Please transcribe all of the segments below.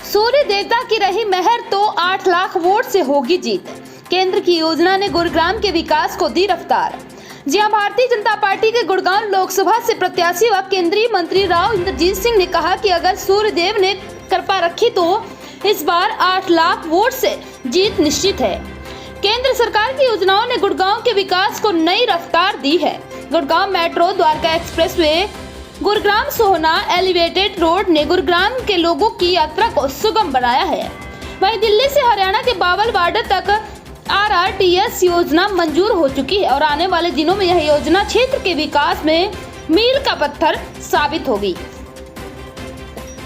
सूर्य देवता की रही मेहर तो 8 लाख वोट से होगी जीत। केंद्र की योजना ने गुरुग्राम के विकास को दी रफ्तार। जी हां, भारतीय जनता पार्टी के गुड़गांव लोकसभा से प्रत्याशी व केंद्रीय मंत्री राव इंद्रजीत सिंह ने कहा कि अगर सूर्य देव ने कृपा रखी तो इस बार 8 लाख वोट से जीत निश्चित है। केंद्र सरकार की योजनाओं ने गुड़गांव के विकास को नई रफ्तार दी है। गुड़गांव मेट्रो, द्वारका एक्सप्रेसवे, गुरुग्राम सोहना एलिवेटेड रोड ने गुरुग्राम के लोगों की यात्रा को सुगम बनाया है। वहीं दिल्ली से हरियाणा के बावल बॉर्डर तक RRTS योजना मंजूर हो चुकी है और आने वाले दिनों में यह योजना क्षेत्र के विकास में मील का पत्थर साबित होगी।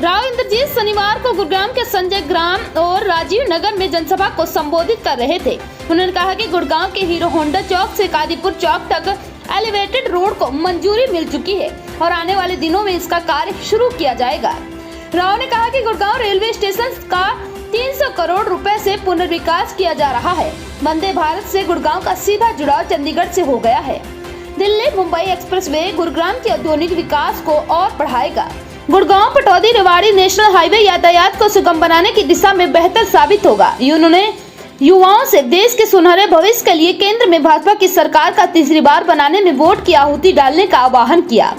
राव इंद्रजीत शनिवार को गुरुग्राम के संजय ग्राम और राजीव नगर में जनसभा को संबोधित कर रहे थे। उन्होंने कहा कि गुरुग्राम के हीरो होंडा चौक से कादीपुर चौक तक एलिवेटेड रोड को मंजूरी मिल चुकी है और आने वाले दिनों में इसका कार्य शुरू किया जाएगा। राव ने कहा कि गुरुग्राम रेलवे स्टेशन का 300 करोड़ रुपए से पुनर्विकास किया जा रहा है। वंदे भारत से गुरुग्राम का सीधा जुड़ाव चंडीगढ़ से हो गया है। दिल्ली मुंबई एक्सप्रेसवे गुरुग्राम के औद्योगिक विकास को और बढ़ाएगा। गुड़गांव पटौदी रेवाड़ी नेशनल हाईवे यातायात को सुगम बनाने की दिशा में बेहतर साबित होगा। उन्होंने युवाओं से देश के सुनहरे भविष्य के लिए केंद्र में भाजपा की सरकार का तीसरी बार बनाने में वोट की आहुति डालने का आह्वान किया।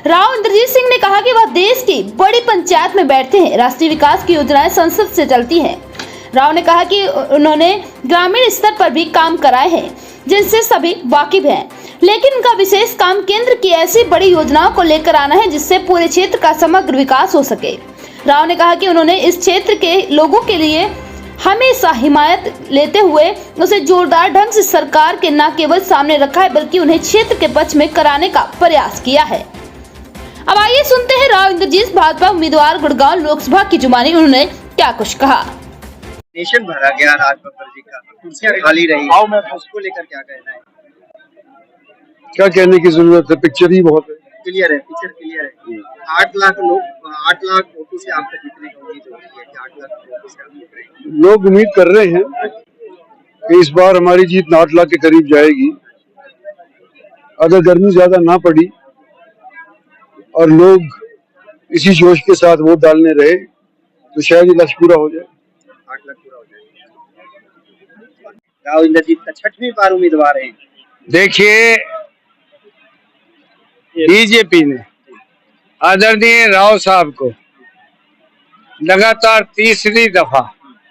राव इंद्रजीत सिंह ने कहा कि वह देश की बड़ी पंचायत में बैठते हैं। राष्ट्रीय विकास की योजनाएं संसद से चलती हैं। राव ने कहा कि उन्होंने ग्रामीण स्तर पर भी काम कराए हैं जिनसे सभी वाकिफ हैं, लेकिन उनका विशेष काम केंद्र की ऐसी बड़ी योजनाओं को लेकर आना है जिससे पूरे क्षेत्र का समग्र विकास हो सके। राव ने कहा कि उन्होंने इस क्षेत्र के लोगों के लिए हमेशा हिमायत लेते हुए उसे जोरदार ढंग से सरकार के न केवल सामने रखा है बल्कि उन्हें क्षेत्र के पक्ष में कराने का प्रयास किया है। अब आइए सुनते हैं राव इंद्रजीत भाजपा उम्मीदवार गुड़गांव लोकसभा की जुबानी उन्होंने क्या कुछ कहा। नेशन भरा गया राजबब्बर जी का, कुर्सियां खाली रही, उसको लेकर क्या कहना है? क्या कहने की जरूरत है, पिक्चर ही बहुत है। क्लियर है, पिक्चर क्लियर है। 8 लाख लोग 8 लाख वोटों से आप तक जीतने की उम्मीद हो रही है कि 8 लाख वोटों से आप जीत रहे हैं? लोग उम्मीद कर रहे हैं कि इस बार हमारी जीत 8 लाख के करीब जाएगी। अगर गर्मी ज्यादा ना पड़ी और लोग इसी जोश के साथ वोट डालने रहे तो शायद ये लक्ष्य पूरा हो जाए। 8 लाख पूरा हो जाए। राव इंद्रजीत का 6वीं बार उम्मीदवार है। देखिए, बीजेपी ने आदरणीय राव साहब को लगातार तीसरी दफा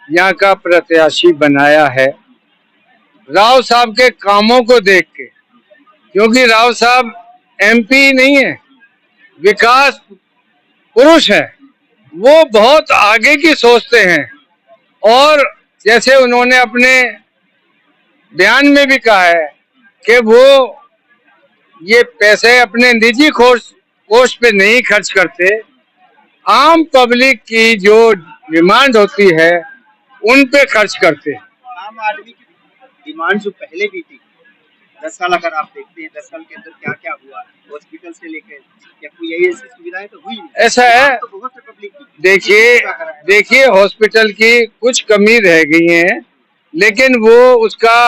यहाँ का प्रत्याशी बनाया है। राव साहब के कामों को देख के, क्योंकि राव साहब MP नहीं है, विकास पुरुष है, वो बहुत आगे की सोचते हैं। और जैसे उन्होंने अपने बयान में भी कहा है कि वो ये पैसे अपने निजी कोष पे नहीं खर्च करते, आम पब्लिक की जो डिमांड होती है उन पे खर्च करते। आम आदमी की डिमांड जो पहले भी थी, 10 साल अगर आप देखते हैं, 10 साल के अंदर क्या क्या हुआ, हॉस्पिटल से लेकर या कोई यही ऐसी सुविधाएं तो हुई नहीं। ऐसा है, तो बहुत से पब्लिक की देखिए हॉस्पिटल की कुछ कमी रह गई है, लेकिन वो उसका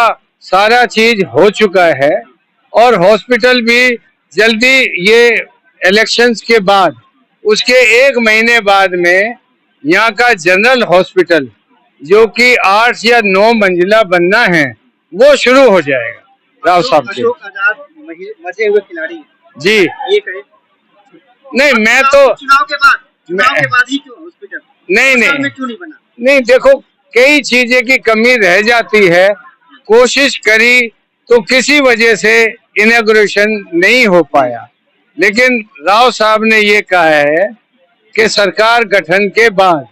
सारा चीज हो चुका है। और हॉस्पिटल भी जल्दी, ये इलेक्शंस के बाद, उसके 1 महीने बाद में यहाँ का जनरल हॉस्पिटल जो कि 8 या 9 मंजिला बनना है वो शुरू हो जाएगा। राव साहब के अशोक आजाद मजे हुए खिलाड़ी जी, ये कहे नहीं मैं तो चुनाव के बाद ही क्यों हॉस्पिटल नहीं क्यों नहीं बना? नहीं, देखो कई चीजें की कमी रह जाती है, कोशिश करी तो किसी वजह से इनॉग्रेशन नहीं हो पाया, लेकिन राव साहब ने ये कहा है कि सरकार गठन के बाद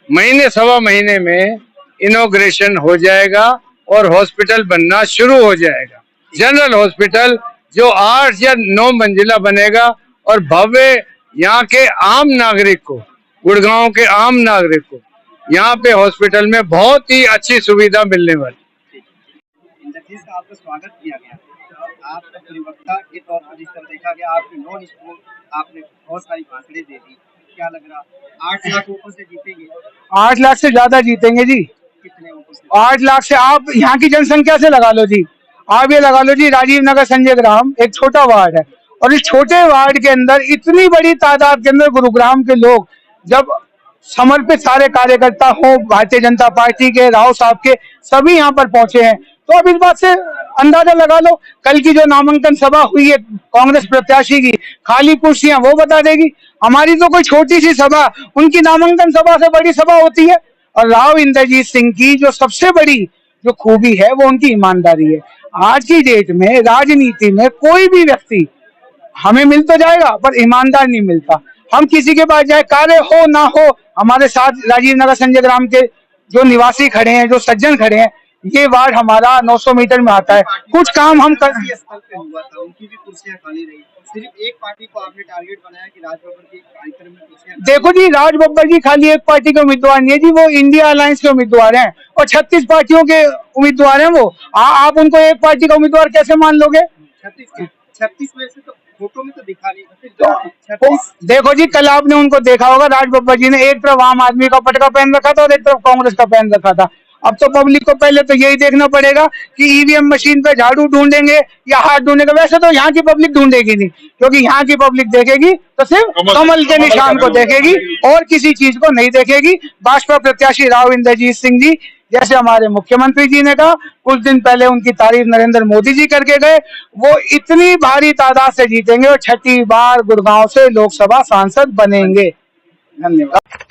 महीने सवा महीने में इनॉग्रेशन हो जाएगा और हॉस्पिटल बनना शुरू हो जाएगा। जनरल हॉस्पिटल जो 8 या 9 मंजिला बनेगा और भव्य यहाँ के आम नागरिक को, गुड़गांव के आम नागरिक को यहाँ पे हॉस्पिटल में बहुत ही अच्छी सुविधा मिलने वाली। इंद्रजीत का आपका स्वागत किया गया, आपका परिवर्तन के तौर पर जिस तरह देखा गया, आपके नॉन स्कूल आपने बहुत सारी भाषणें दे दी, क्या लग रहा 8 लाख वोटों से जीतेंगे? 8 लाख से ज्यादा जीतेंगे जी। कितने वोटों से? 8 लाख से आप यहाँ की जनसंख्या से लगा लो जी, आप ये लगा लो जी, राजीव नगर संजय ग्राम एक छोटा वार्ड है और इस छोटे वार्ड के अंदर इतनी बड़ी तादाद के अंदर गुरुग्राम के लोग जब समर्पित सारे कार्यकर्ता हो भारतीय जनता पार्टी के, राव साहब के, सभी यहाँ पर पहुंचे हैं। तो अब इस बात से अंदाजा लगा लो, कल की जो नामांकन सभा हुई है कांग्रेस प्रत्याशी की, खाली कुर्सियां वो बता देगी। हमारी तो कोई छोटी सी सभा, उनकी नामांकन सभा से बड़ी सभा होती है। और राव इंद्रजीत सिंह की जो सबसे बड़ी जो खूबी है वो उनकी ईमानदारी है। आज की डेट में राजनीति में कोई भी व्यक्ति हमें मिल तो जाएगा पर ईमानदार नहीं मिलता। हम किसी के पास जाए, कार्य हो ना हो, हमारे साथ राजीव नगर संजय ग्राम के जो निवासी खड़े हैं, जो सज्जन खड़े हैं, ये वार्ड हमारा 900 मीटर में आता है। कुछ काम हम कर स्थल पे हुआ था, उनकी भी कुर्सियां खाली रही। सिर्फ एक पार्टी को आपने टारगेट बनाया कि राज बब्बर के कार्यक्रम में कुर्सियां। देखो जी, राज बब्बर जी खाली एक पार्टी के उम्मीदवार नहीं है जी, वो इंडिया अलायंस के उम्मीदवार हैं और 36 पार्टियों के उम्मीदवार हैं वो। आप उनको एक पार्टी का उम्मीदवार कैसे मान लोगे? 36 में से तो फोटो में तो दिखा नहीं। तो देखो जी, कल आपने उनको देखा होगा, राज बब्बर जी ने एक तरफ आम आदमी का पटका पहन रखा था और एक तरफ कांग्रेस का पहन रखा था। अब तो पब्लिक को पहले तो यही देखना पड़ेगा कि ईवीएम मशीन पे झाड़ू ढूंढेंगे या हाथ ढूंढेंगे। वैसे तो यहाँ की पब्लिक ढूंढेगी नहीं, क्योंकि यहाँ की पब्लिक देखेगी तो सिर्फ कमल के निशान को देखेगी और किसी चीज को नहीं देखेगी। भाजपा प्रत्याशी राव इंद्रजीत सिंह जी, जैसे हमारे मुख्यमंत्री जी ने कहा, कुछ दिन पहले उनकी तारीफ नरेंद्र मोदी जी करके गए, वो इतनी भारी तादाद से जीतेंगे और 6ठी बार गुड़गांव से लोकसभा सांसद बनेंगे। धन्यवाद।